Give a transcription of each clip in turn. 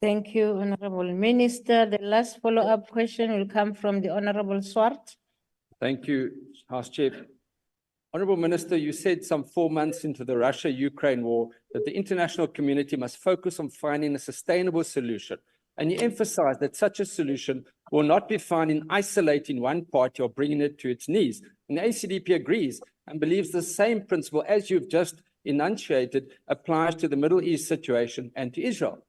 Thank you, Honorable Minister. The last follow-up question will come from the Honorable Swart. Thank you, House Chair. Honourable Minister, you said some 4 months into the Russia-Ukraine war that the international community must focus on finding a sustainable solution. And you emphasized that such a solution will not be found in isolating one party or bringing it to its knees. And the ACDP agrees and believes the same principle as you've just enunciated applies to the Middle East situation and to Israel.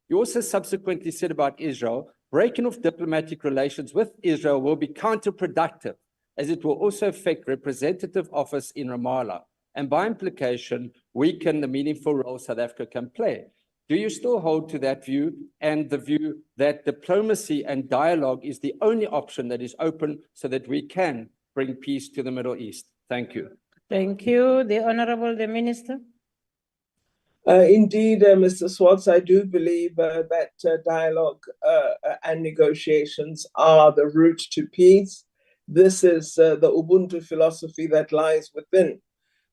You also subsequently said about Israel, breaking off diplomatic relations with Israel will be counterproductive, as it will also affect representative office in Ramallah, and by implication, weaken the meaningful role South Africa can play. Do you still hold to that view and the view that diplomacy and dialogue is the only option that is open so that we can bring peace to the Middle East? Thank you. Thank you. The Honorable Minister. Indeed, Mr. Swart, I do believe that dialogue and negotiations are the route to peace. This is the Ubuntu philosophy that lies within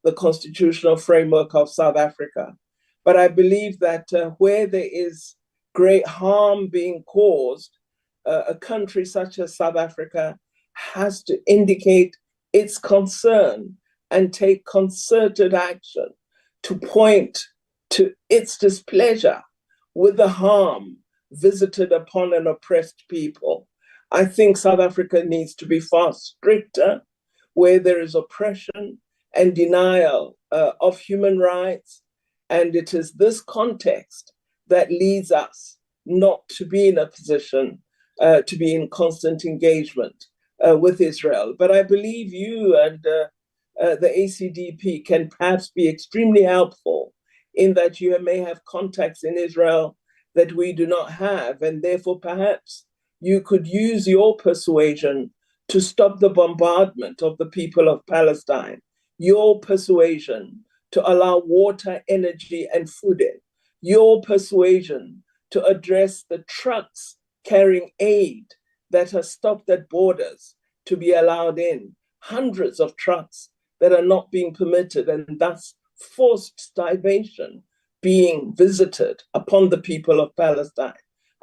the constitutional framework of South Africa. But I believe that where there is great harm being caused, a country such as South Africa has to indicate its concern and take concerted action to point to its displeasure with the harm visited upon an oppressed people. I think South Africa needs to be far stricter where there is oppression and denial of human rights. And it is this context that leads us not to be in a position to be in constant engagement with Israel. But I believe you and the ACDP can perhaps be extremely helpful in that you may have contacts in Israel that we do not have, and therefore perhaps you could use your persuasion to stop the bombardment of the people of Palestine, your persuasion to allow water, energy, and food in, your persuasion to address the trucks carrying aid that are stopped at borders to be allowed in, hundreds of trucks that are not being permitted, and thus forced starvation being visited upon the people of Palestine.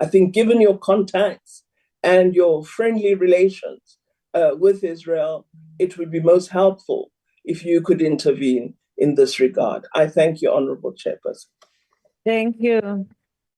I think given your contacts and your friendly relations with Israel, it would be most helpful if you could intervene in this regard. I thank you, Honorable Chairperson. Thank you.